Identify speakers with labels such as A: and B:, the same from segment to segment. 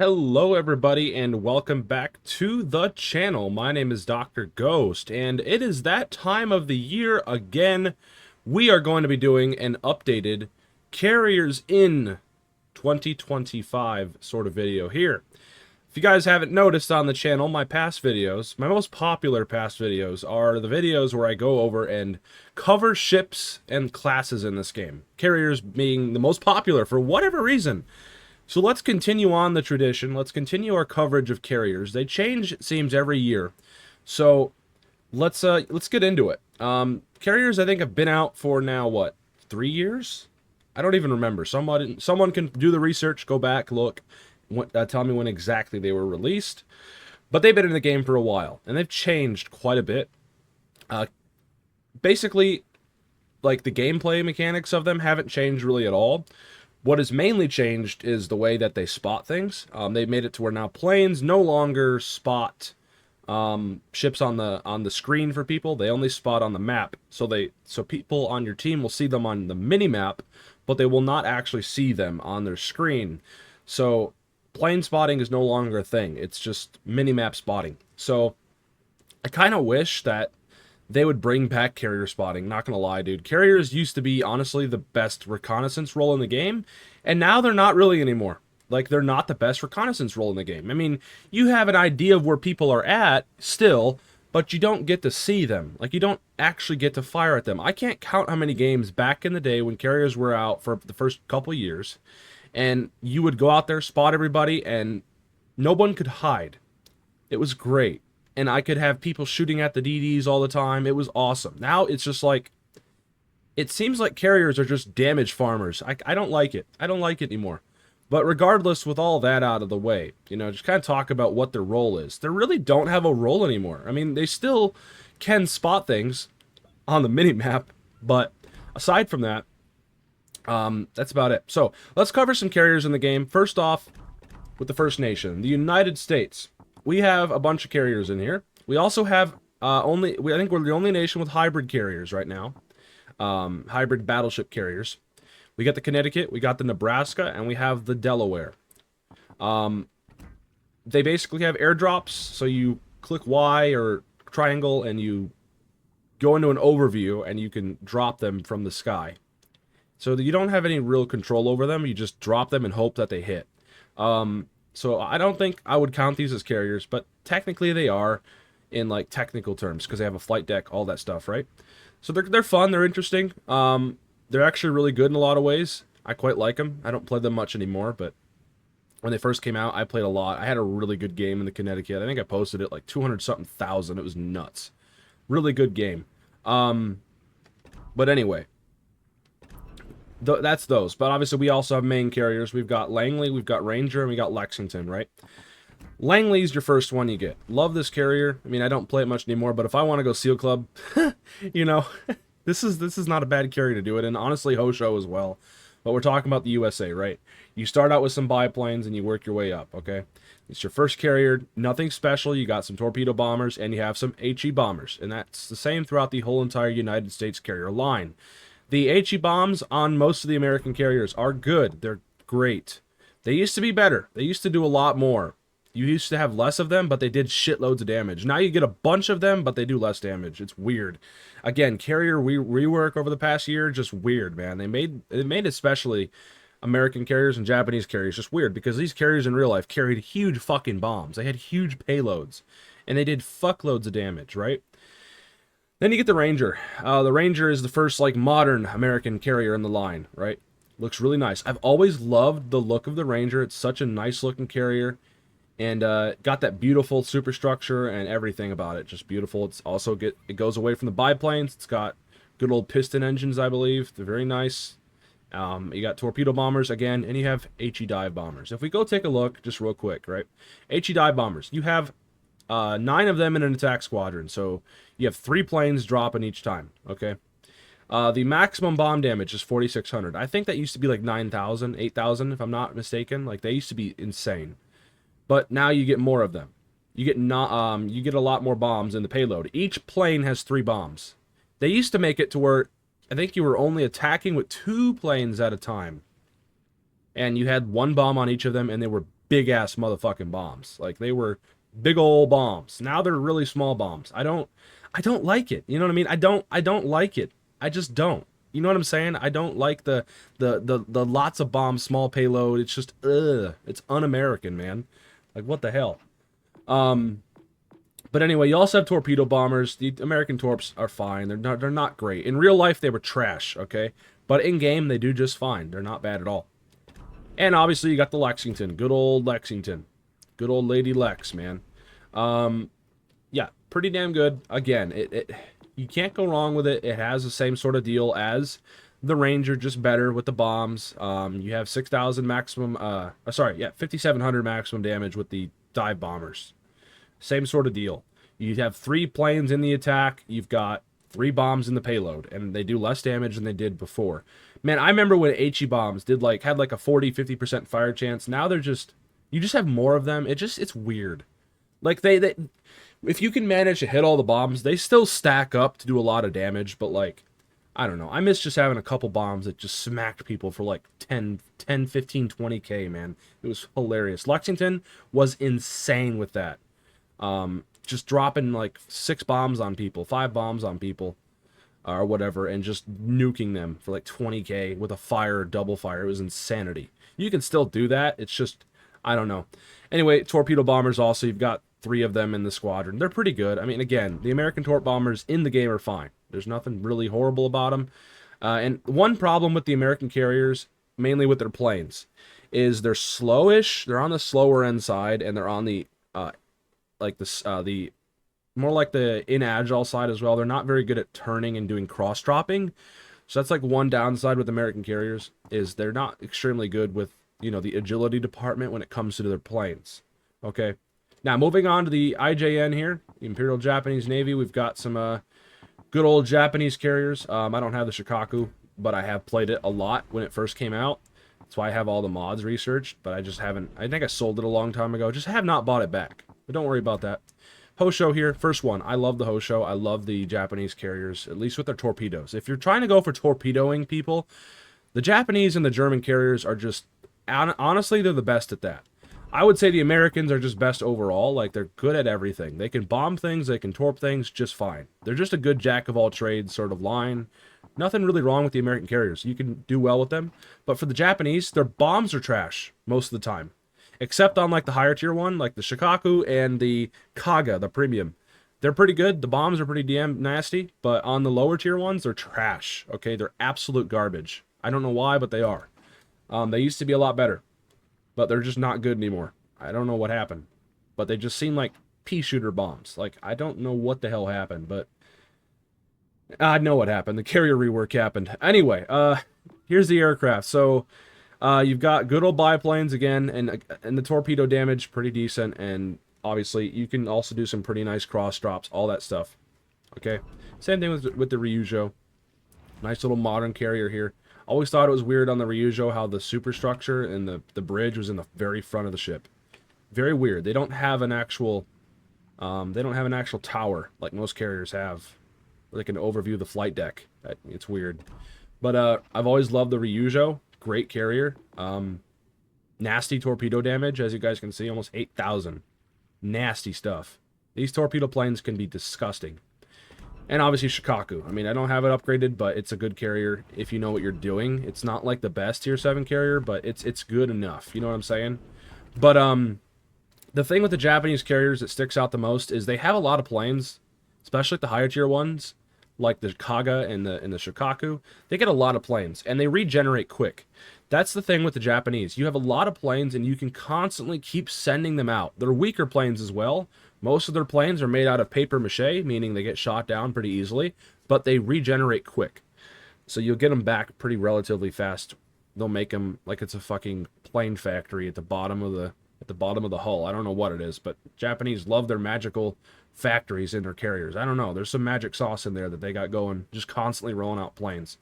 A: Hello everybody and welcome back to the channel. My name is Dr. Ghost and it is that time of the year again. We are going to be doing an updated Carriers in 2025 sort of video here. If you guys haven't noticed on the channel, my past videos, my most popular past videos are the videos where I go over and cover ships and classes in this game. Carriers being the most popular for whatever reason. So let's continue on the tradition. Let's continue our coverage of carriers. They change, it seems, every year. So let's get into it. Carriers, I think, have been out for now what, 3 years? I don't even remember. Someone can do the research, go back, look, tell me when exactly they were released. But they've been in the game for a while, and they've changed quite a bit. Basically, like the gameplay mechanics of them haven't changed really at all. What has mainly changed is the way that they spot things. They've made it to where now planes no longer spot ships on the screen for people. They only spot on the map. So people on your team will see them on the mini map, but they will not actually see them on their screen. So plane spotting is no longer a thing. It's just mini map spotting. So I kind of wish that they would bring back carrier spotting. Not gonna lie, dude. Carriers used to be, honestly, the best reconnaissance role in the game, and now they're not really anymore. Like, they're not the best reconnaissance role in the game. I mean, you have an idea of where people are at, still, but you don't get to see them. Like, you don't actually get to fire at them. I can't count how many games back in the day when carriers were out for the first couple years, and you would go out there, spot everybody, and no one could hide. It was great. And I could have people shooting at the DDs all the time. It was awesome. Now it's just like, it seems like carriers are just damage farmers. I don't like it. I don't like it anymore. But regardless, with all that out of the way, just kind of talk about what their role is. They really don't have a role anymore. I mean, they still can spot things on the mini-map, but aside from that, that's about it. So let's cover some carriers in the game. First off, with the First Nation, the United States. We have a bunch of carriers in here. We also have I think we're the only nation with hybrid carriers right now. Hybrid battleship carriers. We got the Connecticut, we got the Nebraska, and we have the Delaware. They basically have airdrops, so you click Y or triangle and you go into an overview and you can drop them from the sky. So that you don't have any real control over them, you just drop them and hope that they hit. So I don't think I would count these as carriers, but technically they are in like technical terms because they have a flight deck, all that stuff, right? So they're fun, they're interesting. They're actually really good in a lot of ways. I quite like them. I don't play them much anymore, but when they first came out, I played a lot. I had a really good game in the Connecticut. I think I posted it like 200 something thousand. It was nuts. Really good game. But anyway, that's those. But obviously we also have main carriers. We've got Langley, we've got Ranger, and we got Lexington, right? Langley's your first one you get. Love this carrier. I mean, I don't play it much anymore, but if I want to go SEAL Club, this is not a bad carrier to do it, and honestly, Hosho as well. But we're talking about the USA, right? You start out with some biplanes and you work your way up, okay? It's your first carrier, nothing special. You got some torpedo bombers and you have some HE bombers, and that's the same throughout the whole entire United States carrier line. The HE bombs on most of the American carriers are good. They're great. They used to be better. They used to do a lot more. You used to have less of them, but they did shitloads of damage. Now you get a bunch of them, but they do less damage. It's weird. Again, carrier rework over the past year, just weird, man. They made especially American carriers and Japanese carriers just weird because these carriers in real life carried huge fucking bombs. They had huge payloads, and they did fuckloads of damage, right? Then you get the Ranger. The Ranger is the first, like, modern American carrier in the line, right? Looks really nice. I've always loved the look of the Ranger. It's such a nice-looking carrier. And got that beautiful superstructure and everything about it. Just beautiful. It's also it goes away from the biplanes. It's got good old piston engines, I believe. They're very nice. You got torpedo bombers, again, and you have HE dive bombers. If we go take a look, just real quick, right? HE dive bombers. You have 9 of them in an attack squadron, so you have 3 planes dropping each time, okay? The maximum bomb damage is 4,600. I think that used to be like 9,000, 8,000, if I'm not mistaken. Like, they used to be insane. But now you get more of them. You get a lot more bombs in the payload. Each plane has 3 bombs. They used to make it to where I think you were only attacking with 2 planes at a time. And you had 1 bomb on each of them, and they were big-ass motherfucking bombs. Like, they were big old bombs. Now they're really small bombs. I don't like it. You know what I mean? I don't like it. I just don't. You know what I'm saying? I don't like the lots of bombs, small payload. It's just, ugh. It's un-American, man. Like, what the hell? But anyway, you also have torpedo bombers. The American torps are fine. They're not great. In real life, they were trash, okay? But in-game, they do just fine. They're not bad at all. And obviously, you got the Lexington. Good old Lexington. Good old Lady Lex, man. Yeah, pretty damn good. Again, you can't go wrong with it. It has the same sort of deal as the Ranger, just better with the bombs. You have 6,000 maximum, 5,700 maximum damage with the dive bombers. Same sort of deal. You have 3 planes in the attack. You've got 3 bombs in the payload, and they do less damage than they did before. Man, I remember when HE bombs had like a 40-50% fire chance. Now they're just, you just have more of them. It's weird. Like they if you can manage to hit all the bombs, they still stack up to do a lot of damage, but like, I don't know. I miss just having a couple bombs that just smacked people for like 10, 15, 20k, man. It was hilarious. Lexington was insane with that. Just dropping like 6 bombs on people, 5 bombs on people, or whatever, and just nuking them for like 20k with a fire or double fire. It was insanity. You can still do that. It's just, I don't know. Anyway, torpedo bombers also, you've got 3 of them in the squadron. They're pretty good. I mean, again, the American torp bombers in the game are fine. There's nothing really horrible about them. And one problem with the American carriers, mainly with their planes, is they're slowish. They're on the slower end side, and they're on the the more like the inagile side as well. They're not very good at turning and doing cross dropping. So that's like one downside with American carriers, is they're not extremely good with, you know, the agility department when it comes to their planes. Okay. Now moving on to the IJN here, the Imperial Japanese Navy. We've got some good old Japanese carriers. I don't have the Shikaku, but I have played it a lot when it first came out. That's why I have all the mods researched, but I just haven't, I think I sold it a long time ago. Just have not bought it back. But don't worry about that. Hosho here, first one. I love the Hosho. I love the Japanese carriers, at least with their torpedoes. If you're trying to go for torpedoing people, the Japanese and the German carriers are just, honestly, they're the best at that. I would say the Americans are just best overall. Like, they're good at everything. They can bomb things, they can torp things just fine. They're just a good jack-of-all-trades sort of line. Nothing really wrong with the American carriers. You can do well with them. But for the Japanese, their bombs are trash most of the time. Except on, like, the higher tier one, like the Shikaku and the Kaga, the premium. They're pretty good. The bombs are pretty damn nasty. But on the lower tier ones, they're trash. Okay, they're absolute garbage. I don't know why, but they are. They used to be a lot better. But they're just not good anymore. I don't know what happened. But they just seem like pea shooter bombs. Like, I don't know what the hell happened, but I know what happened. The carrier rework happened. Anyway, here's the aircraft. So, you've got good old biplanes again, and the torpedo damage, pretty decent, and obviously, you can also do some pretty nice cross drops, all that stuff. Okay? Same thing with the Ryujo. Nice little modern carrier here. Always thought it was weird on the Ryujo how the superstructure and the bridge was in the very front of the ship. Very weird. They don't have an actual tower like most carriers have. They can overview the flight deck. It's weird. But I've always loved the Ryujo. Great carrier. Nasty torpedo damage, as you guys can see, almost 8,000. Nasty stuff. These torpedo planes can be disgusting. And obviously Shikaku. I mean, I don't have it upgraded, but it's a good carrier if you know what you're doing. It's not like the best tier 7 carrier, but it's good enough. You know what I'm saying? But the thing with the Japanese carriers that sticks out the most is they have a lot of planes, especially the higher tier ones, like the Kaga and the Shikaku. They get a lot of planes, and they regenerate quick. That's the thing with the Japanese. You have a lot of planes, and you can constantly keep sending them out. They're weaker planes as well. Most of their planes are made out of paper mache, meaning they get shot down pretty easily, but they regenerate quick. So you'll get them back pretty relatively fast. They'll make them like it's a fucking plane factory at the bottom of the hull. I don't know what it is, but Japanese love their magical factories in their carriers. I don't know. There's some magic sauce in there that they got going, just constantly rolling out planes.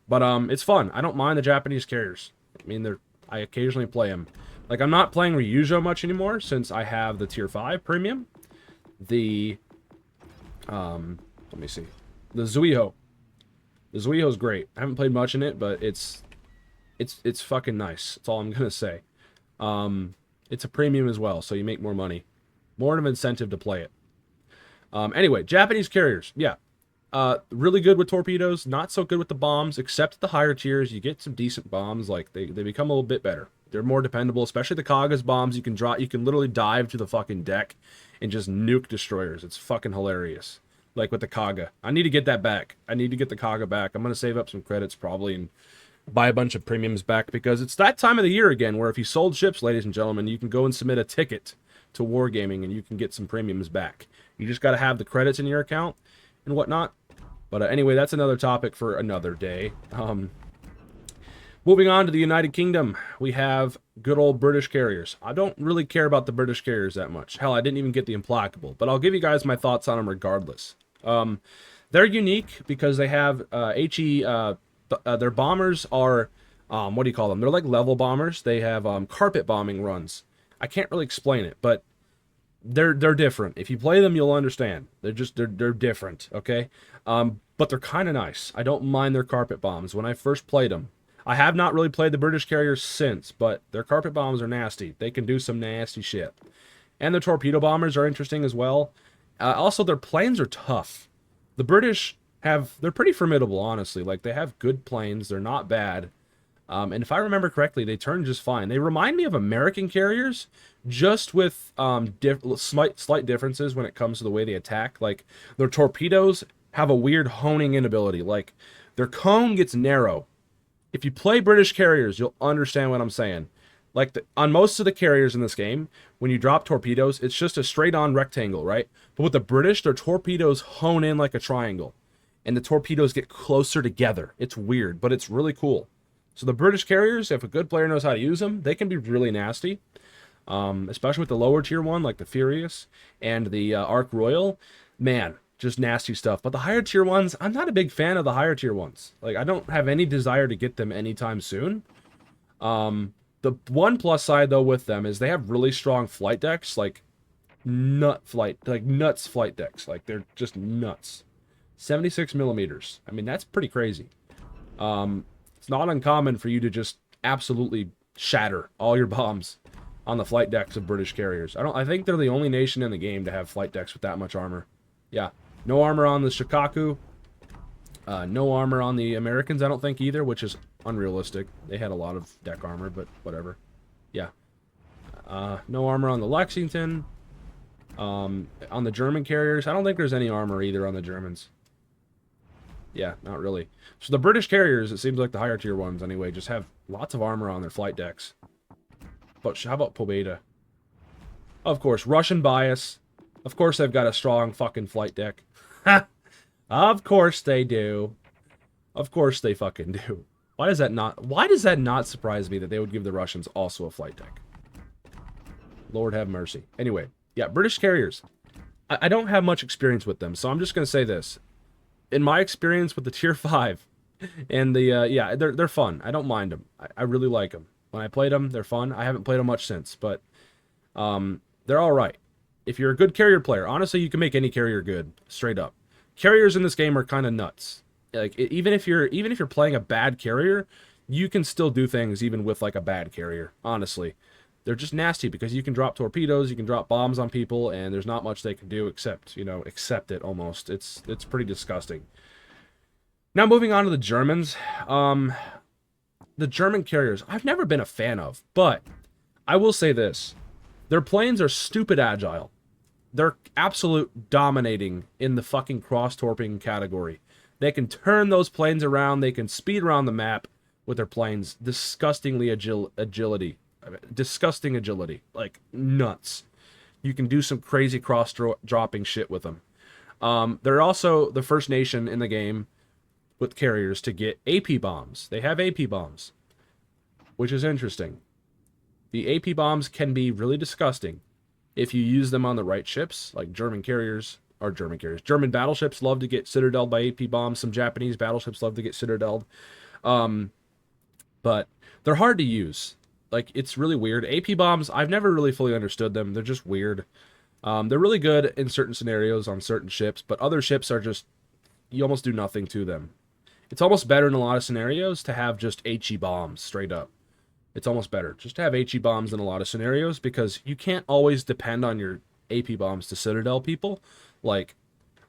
A: But it's fun. I don't mind the Japanese carriers. I mean, I occasionally play them. Like, I'm not playing Ryujo much anymore since I have the tier 5 premium. The let me see, the Zuiho. The Zuiho's great. I haven't played much in it, but it's fucking nice. That's all I'm gonna say. It's a premium as well, so you make more money. More of an incentive to play it. Anyway, Japanese carriers. Yeah. Really good with torpedoes. Not so good with the bombs, except at the higher tiers. You get some decent bombs. Like, they become a little bit better. They're more dependable, especially the Kaga's bombs. You can literally dive to the fucking deck and just nuke destroyers. It's fucking hilarious. Like with the Kaga. I need to get that back. I need to get the Kaga back. I'm going to save up some credits probably and buy a bunch of premiums back, because it's that time of the year again where if you sold ships, ladies and gentlemen, you can go and submit a ticket to Wargaming and you can get some premiums back. You just got to have the credits in your account and whatnot. But anyway, that's another topic for another day. Moving on to the United Kingdom, we have good old British carriers. I don't really care about the British carriers that much. Hell, I didn't even get the Implacable, but I'll give you guys my thoughts on them regardless. They're unique because they have their bombers are, what do you call them? They're like level bombers. They have carpet bombing runs. I can't really explain it, but they're different. If you play them, you'll understand. They're different, okay? But they're kind of nice. I don't mind their carpet bombs. When I first played them, I have not really played the British carriers since, but their carpet bombs are nasty. They can do some nasty shit. And the torpedo bombers are interesting as well. Also, their planes are tough. The British they're pretty formidable, honestly. Like, they have good planes. They're not bad. And if I remember correctly, they turn just fine. They remind me of American carriers, just with slight differences when it comes to the way they attack. Like, their torpedoes have a weird honing in ability. Like, their cone gets narrow. If you play British carriers, you'll understand what I'm saying. Like, on most of the carriers in this game, when you drop torpedoes, it's just a straight-on rectangle, right? But with the British, their torpedoes hone in like a triangle. And the torpedoes get closer together. It's weird, but it's really cool. So the British carriers, if a good player knows how to use them, they can be really nasty. Especially with the lower tier one, like the Furious and the Ark Royal. Man, just nasty stuff. But the higher tier ones, I'm not a big fan of the higher tier ones. Like, I don't have any desire to get them anytime soon. The one plus side, though, with them is they have really strong flight decks, like nuts flight decks. Like, they're just nuts. 76 millimeters. I mean, that's pretty crazy. It's not uncommon for you to just absolutely shatter all your bombs on the flight decks of British carriers. I think they're the only nation in the game to have flight decks with that much armor. Yeah. No armor on the Shikaku. No armor on the Americans, I don't think, either, which is unrealistic. They had a lot of deck armor, but whatever. Yeah. No armor on the Lexington. On the German carriers, I don't think there's any armor either on the Germans. Yeah, not really. So the British carriers, it seems like the higher tier ones anyway, just have lots of armor on their flight decks. But how about Pobeda? Of course, Russian bias. Of course they've got a strong fucking flight deck. Of course they do. Of course they fucking do. Why does that not surprise me that they would give the Russians also a flight deck? Lord have mercy. Anyway, yeah, British carriers. I don't have much experience with them, so I'm just going to say this. In my experience with the tier 5 and the, yeah, they're fun. I don't mind them. I really like them. When I played them, they're fun. I haven't played them much since, but they're all right. If you're a good carrier player, honestly, you can make any carrier good, straight up. Carriers in this game are kind of nuts. Like, even if you're playing a bad carrier, you can still do things even with like a bad carrier, honestly. They're just nasty because you can drop torpedoes, you can drop bombs on people, and there's not much they can do except, you know, accept it almost. It's pretty disgusting. Now moving on to the Germans. The German carriers, I've never been a fan of, but I will say this. Their planes are stupid agile. They're absolute dominating in the fucking cross-torping category. They can turn those planes around, they can speed around the map with their planes. Disgusting agility. Like, nuts. You can do some crazy cross-dropping shit with them. They're also the first nation in the game with carriers to get AP bombs. They have AP bombs, which is interesting. The AP bombs can be really disgusting if you use them on the right ships, like German battleships love to get citadeled by AP bombs. Some Japanese battleships love to get citadeled. But they're hard to use. Like, it's really weird. AP bombs, I've never really fully understood them. They're just weird. They're really good in certain scenarios on certain ships, but other ships are just, you almost do nothing to them. It's almost better in a lot of scenarios to have just HE bombs, straight up. It's almost better just to have HE bombs in a lot of scenarios, because you can't always depend on your AP bombs to Citadel people. Like,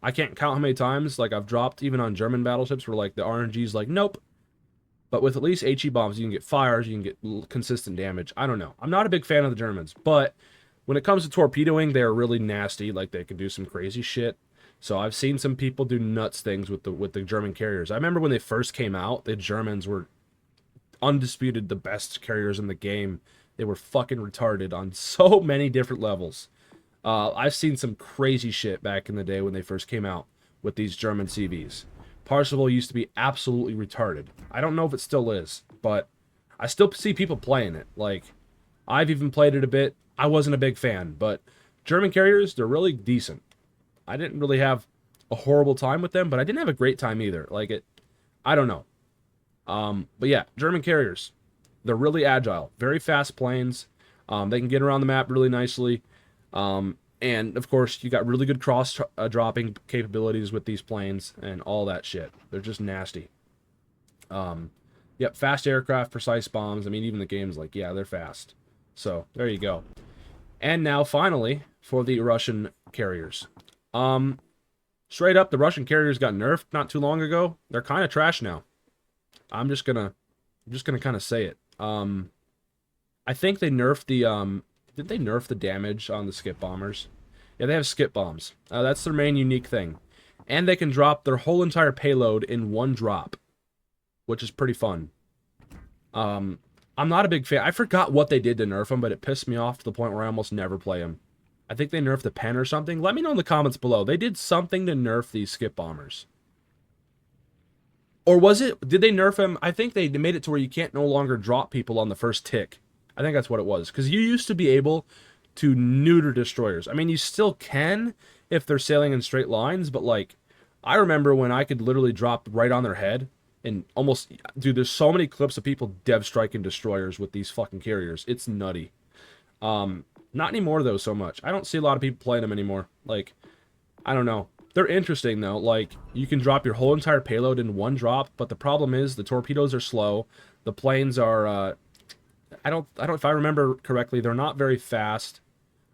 A: I can't count how many times, like, I've dropped even on German battleships where, like, the RNG's like, nope. But with at least HE bombs, you can get fires, you can get consistent damage. I don't know. I'm not a big fan of the Germans, but when it comes to torpedoing, they're really nasty. Like, they can do some crazy shit. So I've seen some people do nuts things with the German carriers. I remember when they first came out, the Germans were undisputed the best carriers in the game. They were fucking retarded on so many different levels. I've seen some crazy shit back in the day when they first came out with these German CVs. Parseval used to be absolutely retarded. I don't know if it still is, but I still see people playing it. Like, I've even played it a bit. I wasn't a big fan, but German carriers, they're really decent. I didn't really have a horrible time with them, but I didn't have a great time either. Like, I don't know. But yeah, German carriers, they're really agile, very fast planes. They can get around the map really nicely. And of course, you got really good cross dropping capabilities with these planes and all that shit. They're just nasty. Yep, fast aircraft, precise bombs. I mean, even the game's like, yeah, they're fast. So there you go. And now finally for the Russian carriers. Straight up, the Russian carriers got nerfed not too long ago. They're kind of trash now. I'm just gonna kind of say it. I think they nerfed the did they nerf the damage on the skip bombers? Yeah, they have skip bombs. That's their main unique thing. And they can drop their whole entire payload in one drop, which is pretty fun. I'm not a big fan. I forgot what they did to nerf them, but it pissed me off to the point where I almost never play them. I think they nerfed the pen or something. Let me know in the comments below. They did something to nerf these skip bombers. Or was it, did they nerf them? I think they made it to where you can't no longer drop people on the first tick. I think that's what it was. Because you used to be able to neuter destroyers. I mean, you still can if they're sailing in straight lines, but like, I remember when I could literally drop right on their head and almost, dude, there's so many clips of people dev striking destroyers with these fucking carriers. It's nutty. Not anymore though, so much. I don't see a lot of people playing them anymore. Like, I don't know. They're interesting though. Like, you can drop your whole entire payload in one drop, but the problem is the torpedoes are slow. The planes are, if I remember correctly, they're not very fast.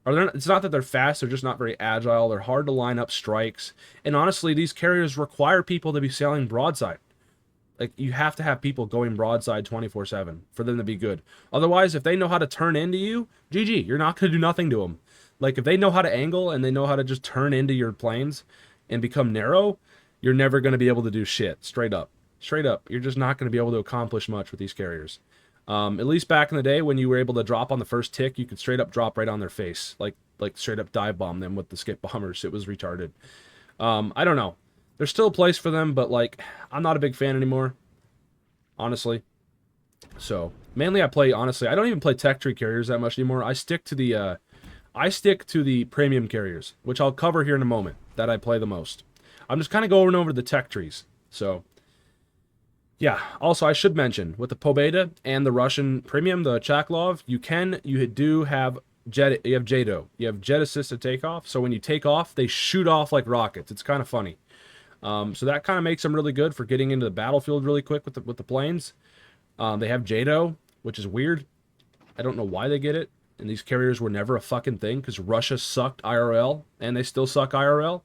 A: Or it's not that they're fast, they're just not very agile. They're hard to line up strikes. And honestly, these carriers require people to be sailing broadside. Like, you have to have people going broadside 24/7 for them to be good. Otherwise, if they know how to turn into you, GG, you're not going to do nothing to them. Like, if they know how to angle and they know how to just turn into your planes and become narrow, you're never going to be able to do shit. Straight up. Straight up. You're just not going to be able to accomplish much with these carriers. At least back in the day when you were able to drop on the first tick, you could straight up drop right on their face. Like straight up dive bomb them with the skip bombers. It was retarded. I don't know. There's still a place for them, but like, I'm not a big fan anymore. Honestly. So, mainly I play, honestly, I don't even play tech tree carriers that much anymore. I stick to the premium carriers, which I'll cover here in a moment, that I play the most. I'm just kind of going over the tech trees. So, yeah. Also, I should mention, with the Pobeda and the Russian premium, the Chaklov, you do have you have JATO. You have jet assisted takeoff. So when you take off, they shoot off like rockets. It's kind of funny. So that kind of makes them really good for getting into the battlefield really quick with the planes. They have JATO, which is weird. I don't know why they get it. And these carriers were never a fucking thing because Russia sucked IRL, and they still suck IRL.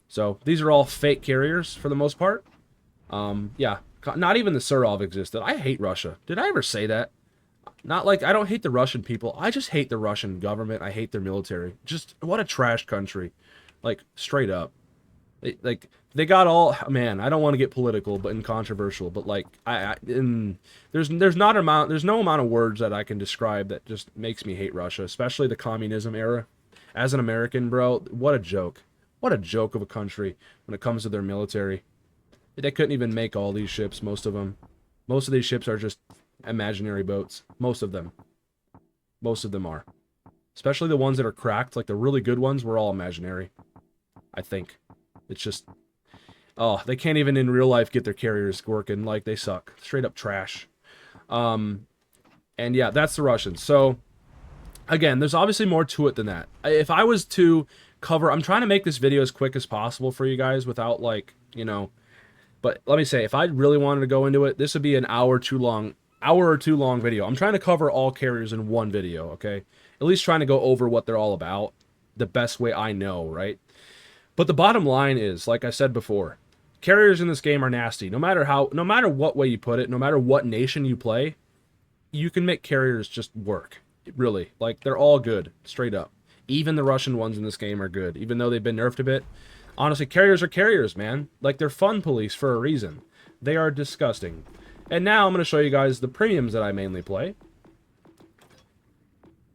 A: So these are all fake carriers for the most part. Yeah, not even the Surov existed. I hate Russia. Did I ever say that? Not like, I don't hate the Russian people. I just hate the Russian government. I hate their military. Just, what a trash country. Like, straight up. They got all, man, I don't want to get political but and controversial, but like, there's no amount of words that I can describe that just makes me hate Russia, especially the communism era. As an American, bro, what a joke. What a joke of a country when it comes to their military. They couldn't even make all these ships, most of them. Most of these ships are just imaginary boats. Most of them. Most of them are. Especially the ones that are cracked, like the really good ones, were all imaginary. I think. It's just, oh, they can't even in real life get their carriers working. Like, they suck. Straight up trash. And yeah, that's the Russians. So, again, there's obviously more to it than that. If I was to cover, I'm trying to make this video as quick as possible for you guys without, like, you know, but let me say, if I really wanted to go into it, this would be an hour too long hour or two long video. I'm trying to cover all carriers in one video, okay? At least trying to go over what they're all about the best way I know, right? But the bottom line is, like I said before, carriers in this game are nasty. No matter what way you put it, no matter what nation you play, you can make carriers just work. Really. Like, they're all good, straight up. Even the Russian ones in this game are good, even though they've been nerfed a bit. Honestly, carriers are carriers, man. Like, they're fun police for a reason. They are disgusting. And now I'm going to show you guys the premiums that I mainly play.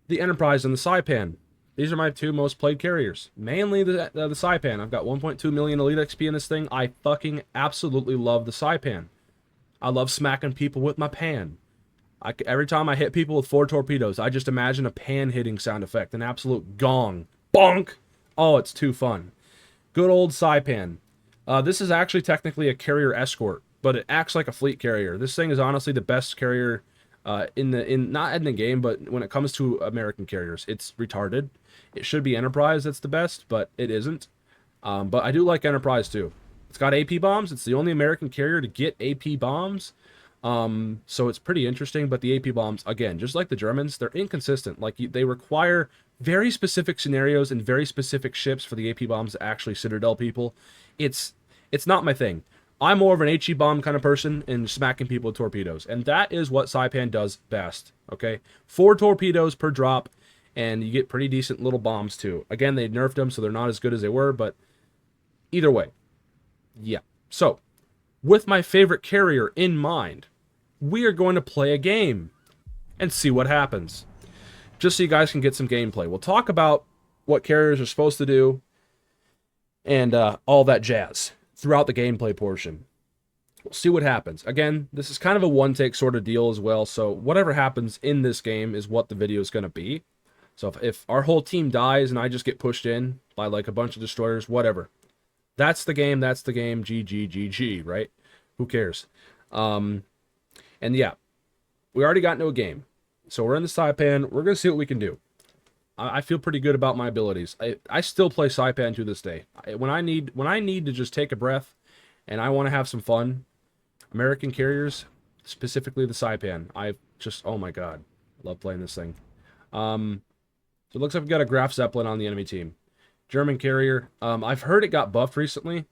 A: The Enterprise and the SaiPAIN. These are my two most played carriers. Mainly the SaiPAIN. I've got 1.2 million Elite XP in this thing. I fucking absolutely love the SaiPAIN. I love smacking people with my pan. Every time I hit people with 4 torpedoes, I just imagine a pan hitting sound effect. An absolute gong. Bonk! Oh, it's too fun. Good old SaiPAIN. This is actually technically a carrier escort, but it acts like a fleet carrier. This thing is honestly the best carrier not in the game, but when it comes to American carriers. It's retarded. It should be Enterprise that's the best, but it isn't. But I do like Enterprise too. It's got AP bombs. It's the only American carrier to get AP bombs. So it's pretty interesting, but the AP bombs, again, just like the Germans, they're inconsistent. Like, they require very specific scenarios and very specific ships for the AP bombs to actually Citadel people. It's not my thing. I'm more of an HE bomb kind of person and smacking people with torpedoes, and that is what SaiPAIN does best, okay? 4 torpedoes per drop, and you get pretty decent little bombs too. Again, they nerfed them, so they're not as good as they were, but either way, yeah. So, with my favorite carrier in mind, we are going to play a game and see what happens. Just so you guys can get some gameplay. We'll talk about what carriers are supposed to do and all that jazz throughout the gameplay portion. We'll see what happens. Again, this is kind of a one-take sort of deal as well, so whatever happens in this game is what the video is going to be. So if our whole team dies and I just get pushed in by like a bunch of destroyers, whatever. That's the game, GG, GG, right? Who cares? And yeah, we already got into a game. So we're in the SaiPAIN. We're going to see what we can do. I feel pretty good about my abilities. I still play SaiPAIN to this day. When I need to just take a breath and I want to have some fun, American carriers, specifically the SaiPAIN, oh my god, love playing this thing. So it looks like we've got a Graf Zeppelin on the enemy team. German carrier. I've heard it got buffed recently,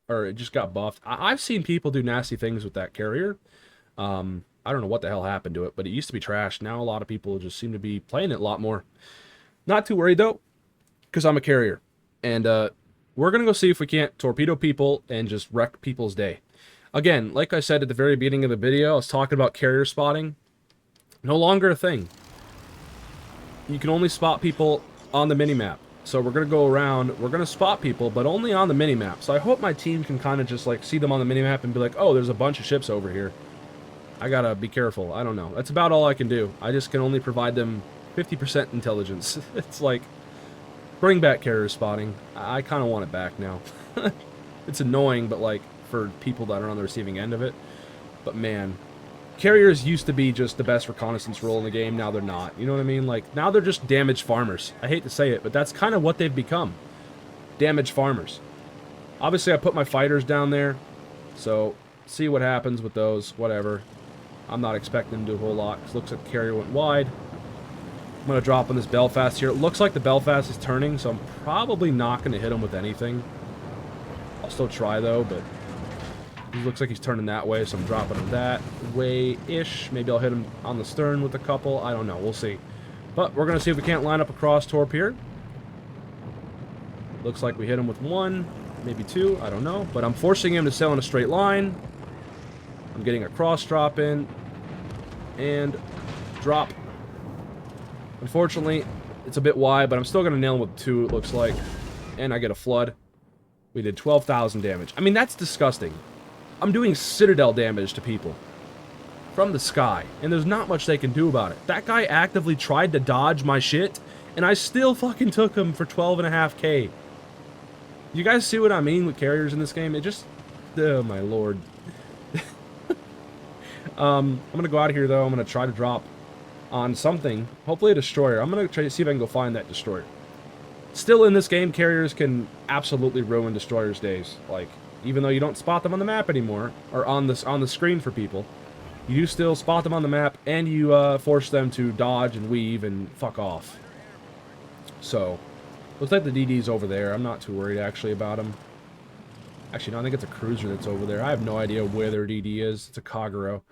A: or it just got buffed. I've seen people do nasty things with that carrier. I don't know what the hell happened to it, but it used to be trash. Now a lot of people just seem to be playing it a lot more. Not too worried though, because I'm a carrier. And we're going to go see if we can't torpedo people and just wreck people's day. Again, like I said at the very beginning of the video, I was talking about carrier spotting. No longer a thing. You can only spot people on the minimap. So we're going to go around, we're going to spot people, but only on the minimap. So I hope my team can kind of just like see them on the minimap and be like, oh, there's a bunch of ships over here. I gotta be careful. I don't know. That's about all I can do. I just can only provide them 50% intelligence. It's like, bring back carrier spotting. I kind of want it back now. It's annoying, but like, for people that are on the receiving end of it. But man, carriers used to be just the best reconnaissance role in the game. Now they're not. You know what I mean? Like, now they're just damage farmers. I hate to say it, but that's kind of what they've become. Damage farmers. Obviously, I put my fighters down there. So, see what happens with those. Whatever. I'm not expecting them to do a whole lot. It looks like the carrier went wide. I'm going to drop on this Belfast here. It looks like the Belfast is turning, so I'm probably not going to hit him with anything. I'll still try, though, but he looks like he's turning that way, so I'm dropping him that way-ish. Maybe I'll hit him on the stern with a couple. I don't know. We'll see. But we're going to see if we can't line up a cross-torp here. Looks like we hit him with 1, maybe 2. I don't know. But I'm forcing him to sail in a straight line. I'm getting a cross-drop in. And drop. Unfortunately, it's a bit wide, but I'm still going to nail him with 2, it looks like. And I get a flood. We did 12,000 damage. I mean, that's disgusting. I'm doing Citadel damage to people. From the sky. And there's not much they can do about it. That guy actively tried to dodge my shit, and I still fucking took him for 12.5k. You guys see what I mean with carriers in this game? It just... oh, my lord. I'm going to go out of here, though. I'm going to try to drop on something. Hopefully a destroyer. I'm going to try to see if I can go find that destroyer. Still in this game, carriers can absolutely ruin destroyers' days. Like, even though you don't spot them on the map anymore, or on the screen for people, You still spot them on the map, and you force them to dodge and weave and fuck off. So, looks like the DD's over there. I'm not too worried, actually, about him. Actually, no, I think it's a cruiser that's over there. I have no idea where their DD is. It's a Kagero.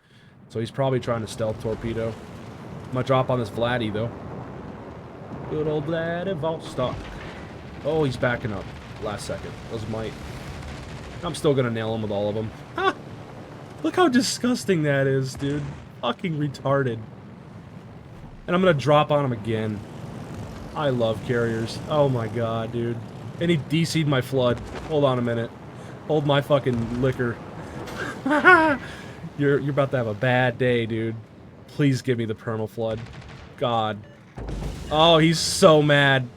A: So he's probably trying to stealth torpedo. I'm gonna drop on this Vladdy, though. Good old Vladdy Vostok. Oh, he's backing up. Last second. Those might... I'm still gonna nail him with all of them. Ha! Look how disgusting that is, dude. Fucking retarded. And I'm gonna drop on him again. I love carriers. Oh my god, dude. And he DC'd my flood. Hold on a minute. Hold my fucking liquor. You're about to have a bad day, dude. Please give me the perma flood. God. Oh, he's so mad.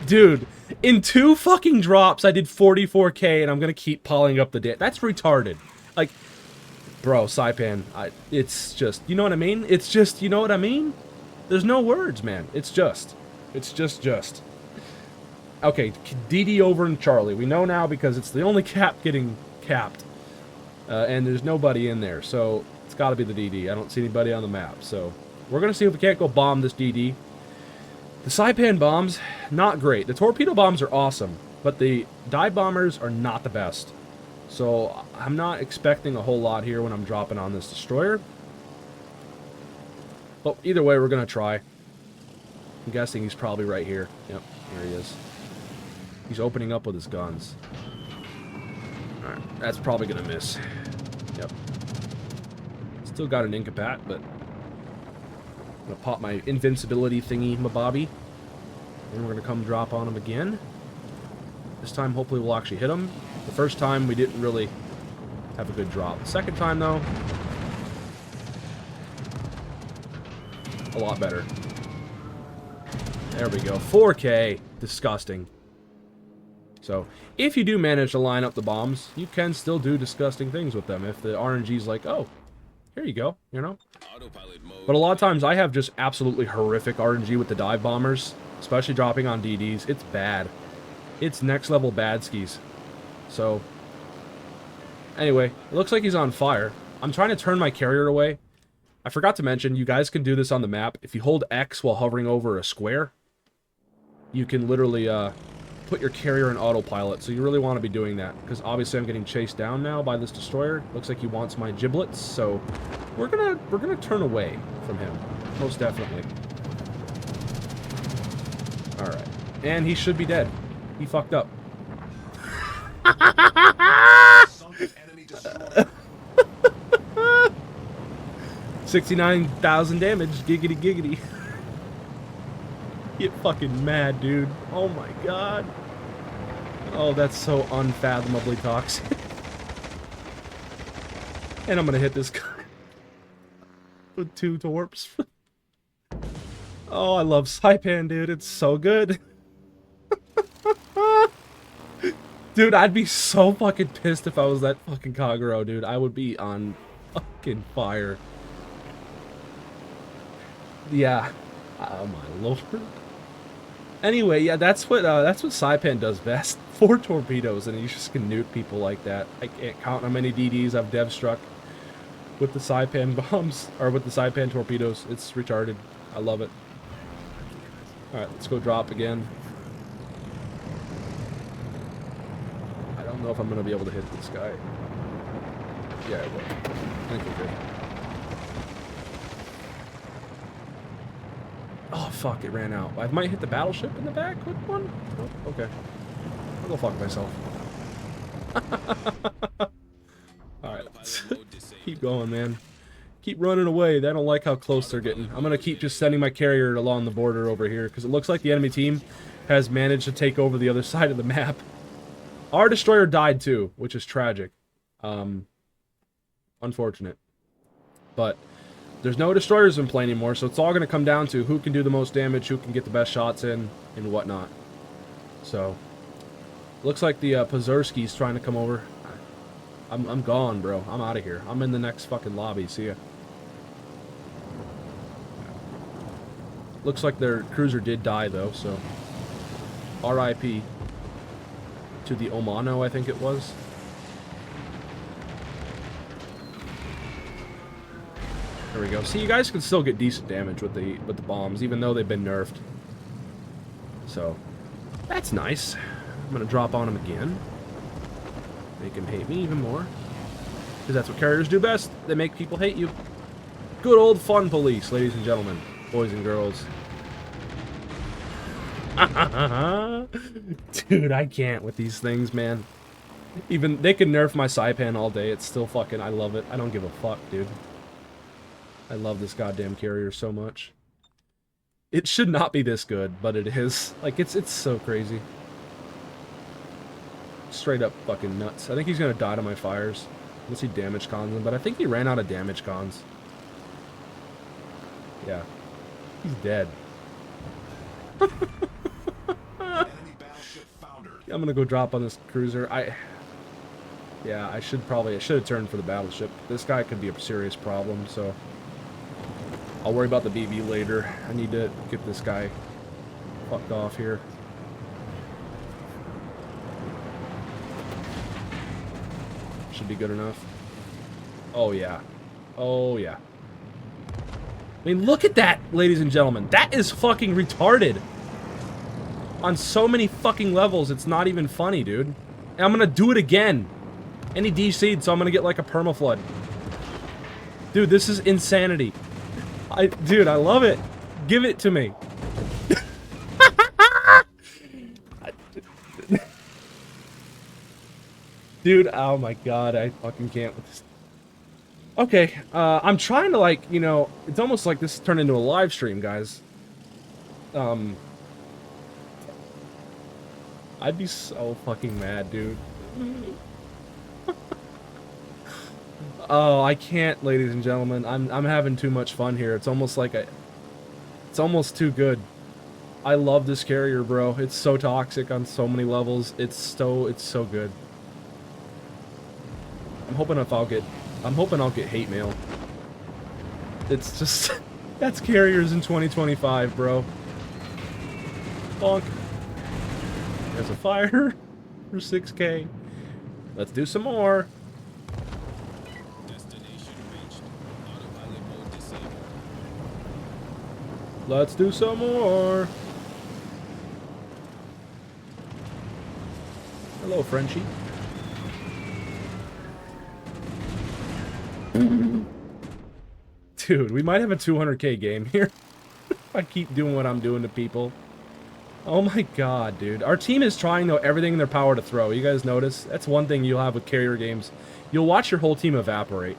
A: Dude, in 2 fucking drops, I did 44k, and I'm gonna keep piling up the debt. That's retarded. Like, bro, SaiPAIN, it's just, you know what I mean? It's just, you know what I mean? There's no words, man. It's just. Okay, DD over in Charlie. We know now because it's the only cap getting capped. And there's nobody in there, so it's got to be the DD. I don't see anybody on the map, so we're going to see if we can't go bomb this DD. The SaiPAIN bombs, not great. The torpedo bombs are awesome, but the dive bombers are not the best. So I'm not expecting a whole lot here when I'm dropping on this destroyer. But either way, we're going to try. I'm guessing he's probably right here. Yep, here he is. He's opening up with his guns. Alright, that's probably going to miss. Yep. Still got an Incapat, but I'm going to pop my invincibility thingy, my bobby. And we're going to come drop on him again. This time, hopefully, we'll actually hit him. The first time, we didn't really have a good drop. The second time, though, a lot better. There we go. 4K. Disgusting. So, if you do manage to line up the bombs, you can still do disgusting things with them. If the RNG's like, oh, here you go, you know? But a lot of times, I have just absolutely horrific RNG with the dive bombers, especially dropping on DDs. It's bad. It's next level bad skis. So, anyway, it looks like he's on fire. I'm trying to turn my carrier away. I forgot to mention, you guys can do this on the map. If you hold X while hovering over a square, you can literally put your carrier in autopilot. So you really want to be doing that, because obviously I'm getting chased down now by this destroyer. Looks like he wants my giblets, so we're gonna turn away from him, most definitely. All right, and he should be dead. He fucked up. 69,000 damage, giggity giggity. Get fucking mad, dude. Oh my god. Oh, that's so unfathomably toxic. And I'm gonna hit this guy with 2 torps. Oh, I love SaiPAIN, dude. It's so good. Dude, I'd be so fucking pissed if I was that fucking Kagero, dude. I would be on fucking fire. Yeah. Oh my lord. Anyway, yeah, that's what SaiPAIN does best. 4 torpedoes, and you just can nuke people like that. I can't count how many DDs I've dev struck with the SaiPAIN bombs, or with the SaiPAIN torpedoes. It's retarded. I love it. Alright, let's go drop again. I don't know if I'm going to be able to hit this guy. Yeah, I will. I think we're good. Oh, fuck, it ran out. I might hit the battleship in the back with one? Oh, okay. I'll go fuck myself. Alright, keep going, man. Keep running away. They don't like how close they're getting. I'm going to keep just sending my carrier along the border over here, because it looks like the enemy team has managed to take over the other side of the map. Our destroyer died too, which is tragic. Unfortunate. But there's no destroyers in play anymore, so it's all going to come down to who can do the most damage, who can get the best shots in, and whatnot. So, looks like the Pazurski's trying to come over. I'm gone, bro. I'm out of here. I'm in the next fucking lobby. See ya. Looks like their cruiser did die, though, so RIP to the Omano, I think it was. There we go. See, you guys can still get decent damage with the bombs, even though they've been nerfed. So, that's nice. I'm gonna drop on him again. Make him hate me even more. Because that's what carriers do best. They make people hate you. Good old fun police, ladies and gentlemen. Boys and girls. Dude, I can't with these things, man. Even, they could nerf my SaiPAIN all day. It's still fucking, I love it. I don't give a fuck, dude. I love this goddamn carrier so much. It should not be this good, but it is. Like, it's so crazy. Straight up fucking nuts. I think he's gonna die to my fires. Unless he damage cons him, but I think he ran out of damage cons. Yeah. He's dead. I'm gonna go drop on this cruiser. Yeah, I should have turned for the battleship. This guy could be a serious problem, so I'll worry about the BB later. I need to get this guy fucked off here. Should be good enough. Oh, yeah. Oh, yeah. I mean, look at that, ladies and gentlemen. That is fucking retarded. On so many fucking levels, it's not even funny, dude. And I'm gonna do it again. And he DC'd, so I'm gonna get like a permaflood. Dude, this is insanity. Dude, I love it. Give it to me. Dude, oh my god, I fucking can't with this. Okay, I'm trying to, like, you know, it's almost like this turned into a live stream, guys. I'd be so fucking mad, dude. Oh, I can't, ladies and gentlemen. I'm having too much fun here. It's almost like it's almost too good. I love this carrier, bro. It's so toxic on so many levels. It's so good. I'm hoping I'll get hate mail. It's just that's carriers in 2025, bro. Bonk. There's a fire for 6K. Let's do some more. Let's do some more. Hello, Frenchie. Dude, we might have a 200K game here. If I keep doing what I'm doing to people. Oh my god, dude. Our team is trying, though, everything in their power to throw. You guys notice? That's one thing you'll have with carrier games. You'll watch your whole team evaporate.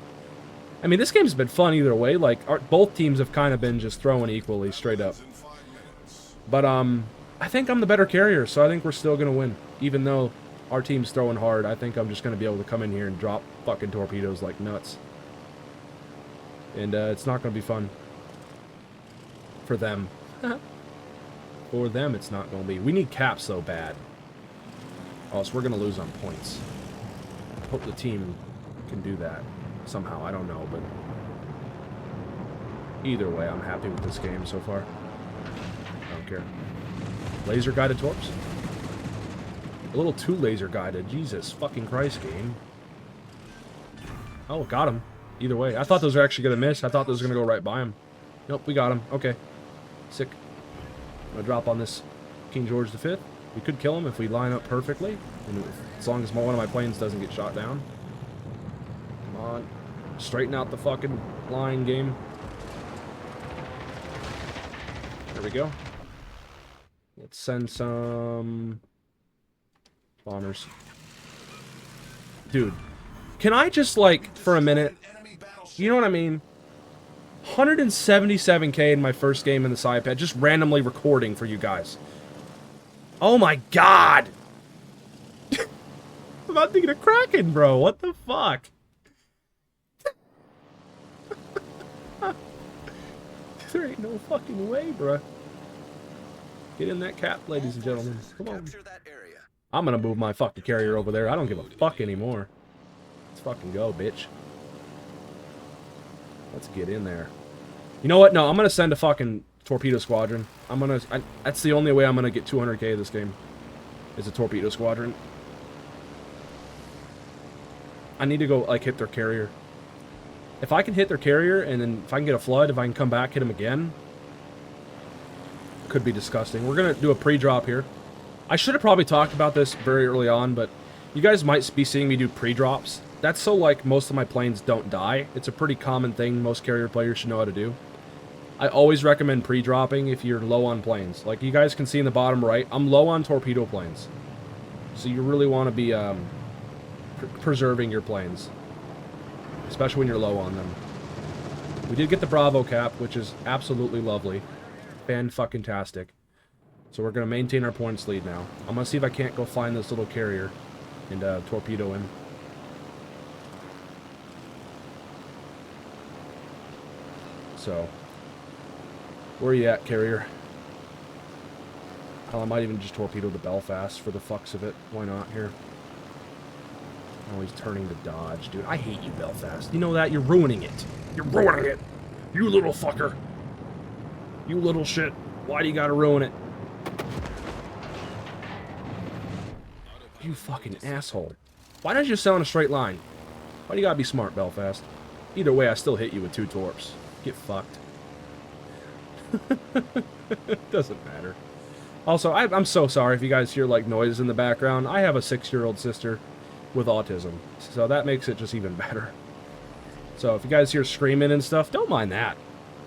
A: I mean, this game's been fun either way. Like, both teams have kind of been just throwing equally, straight up. But, I think I'm the better carrier, so I think we're still going to win. Even though our team's throwing hard, I think I'm just going to be able to come in here and drop fucking torpedoes like nuts. And, it's not going to be fun. For them. For them, it's not going to be. We need caps, so bad. Oh, so we're going to lose on points. Hope the team can do that. Somehow, I don't know, but either way, I'm happy with this game so far. I don't care. Laser guided torps? A little too laser guided. Jesus fucking Christ, game. Oh, got him. Either way. I thought those were actually going to miss. I thought those were going to go right by him. Nope, we got him. Okay. Sick. I'm going to drop on this King George V. We could kill him if we line up perfectly. And as long as one of my planes doesn't get shot down. Come on. Straighten out the fucking line, game. There we go. Let's send some bombers. Dude, can I just, like, for a minute, you know what I mean? 177K in my first game in the SaiPAIN, just randomly recording for you guys. Oh my god! I'm about to get a Kraken, bro. What the fuck? There ain't no fucking way, bro. Get in that cap, ladies and gentlemen. Come on. I'm gonna move my fucking carrier over there. I don't give a fuck anymore. Let's fucking go, bitch. Let's get in there. You know what? No, I'm gonna send a fucking torpedo squadron. That's the only way I'm gonna get 200K this game. Is a torpedo squadron. I need to go, like, hit their carrier. If I can hit their carrier, and then if I can get a flood, if I can come back, hit them again, could be disgusting. We're going to do a pre-drop here. I should have probably talked about this very early on, but you guys might be seeing me do pre-drops. That's so, like, most of my planes don't die. It's a pretty common thing most carrier players should know how to do. I always recommend pre-dropping if you're low on planes. Like you guys can see in the bottom right, I'm low on torpedo planes. So you really want to be preserving your planes. Especially when you're low on them. We did get the Bravo cap, which is absolutely lovely. Fan-fucking-tastic. So we're going to maintain our points lead now. I'm going to see if I can't go find this little carrier and torpedo him. So, where are you at, carrier? Hell, I might even just torpedo the Belfast for the fucks of it. Why not here? Oh, he's turning to dodge, dude. I hate you, Belfast. You know that? You're ruining it. You're ruining it. You little fucker. You little shit. Why do you gotta ruin it? You fucking asshole. Why don't you just sail in a straight line? Why do you gotta be smart, Belfast? Either way, I still hit you with 2 torps. Get fucked. Doesn't matter. Also, I'm so sorry if you guys hear, like, noises in the background. I have a 6-year-old sister with autism, so that makes it just even better. So if you guys hear screaming and stuff, don't mind that.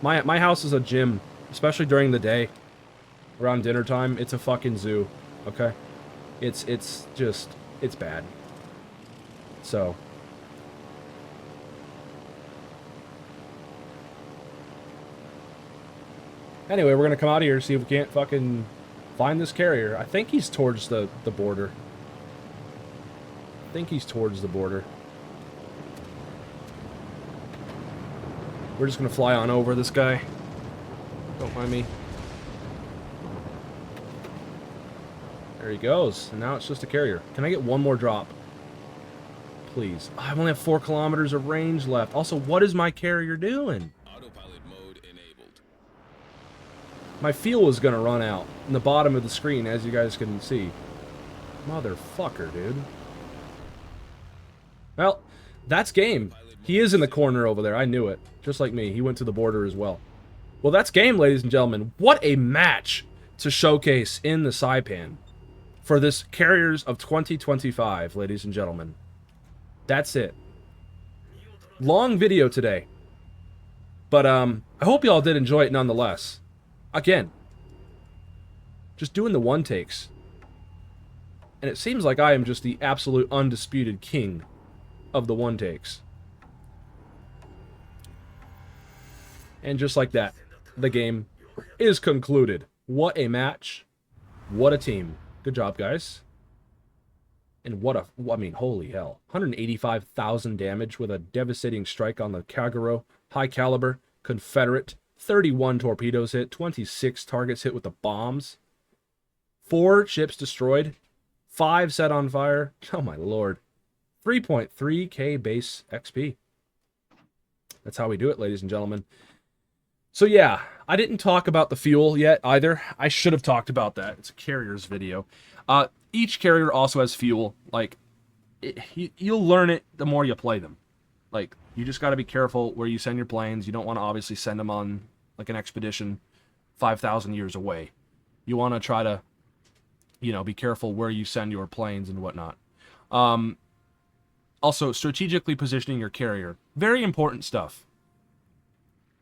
A: My house is a gym, especially during the day. Around dinner time, it's a fucking zoo, okay? It's bad. So... Anyway, we're gonna come out of here, see if we can't fucking find this carrier. I think he's towards the border. I think he's towards the border. We're just gonna fly on over this guy. Don't mind me. There he goes. And now it's just a carrier. Can I get one more drop? Please. I only have 4 kilometers of range left. Also, what is my carrier doing? My fuel is going to run out in the bottom of the screen, as you guys can see. Motherfucker, dude. Well, that's game. He is in the corner over there. I knew it. Just like me. He went to the border as well. Well, that's game, ladies and gentlemen. What a match to showcase in the SaiPAIN for this Carriers of 2025, ladies and gentlemen. That's it. Long video today. But, I hope you all did enjoy it nonetheless. Again, just doing the one takes. And it seems like I am just the absolute undisputed king of the one takes. And just like that, the game is concluded. What a match. What a team. Good job, guys. And what a... I mean, holy hell. 185,000 damage with a devastating strike on the Kagero. High caliber. Confederate. 31 torpedoes hit, 26 targets hit with the bombs, 4 ships destroyed, 5 set on fire. Oh my lord. 3.3k base XP. That's how we do it, ladies and gentlemen. So yeah, I didn't talk about the fuel yet either. I should have talked about that. It's a carrier's video. Each carrier also has fuel. Like, you'll learn it the more you play them. Like, you just got to be careful where you send your planes. You don't want to obviously send them on, like, an expedition 5,000 years away. You want to try to, you know, be careful where you send your planes and whatnot. Also, strategically positioning your carrier. Very important stuff.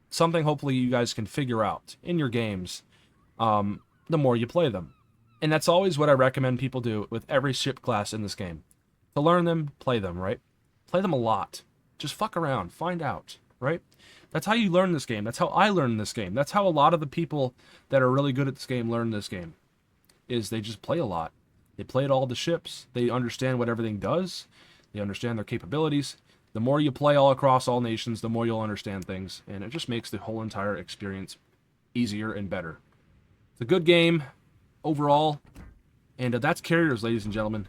A: Something hopefully you guys can figure out in your games the more you play them. And that's always what I recommend people do with every ship class in this game. To learn them, play them, right? Play them a lot. Just fuck around. Find out, right? That's how you learn this game. That's how I learn this game. That's how a lot of the people that are really good at this game learn this game. Is they just play a lot. They play at all the ships. They understand what everything does. They understand their capabilities. The more you play all across all nations, the more you'll understand things. And it just makes the whole entire experience easier and better. It's a good game overall. And that's Carriers, ladies and gentlemen,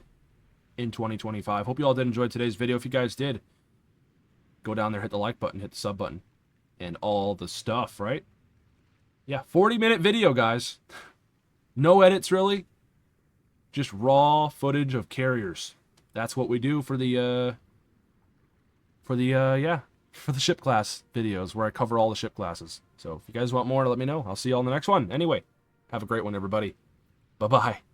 A: in 2025. Hope you all did enjoy today's video. If you guys did, go down there, hit the like button, hit the sub button, and all the stuff, right? Yeah, 40-minute video, guys. No edits, really. Just raw footage of carriers. That's what we do for the, yeah, for the ship class videos where I cover all the ship classes. So if you guys want more, let me know. I'll see you all in the next one. Anyway, have a great one, everybody. Bye-bye.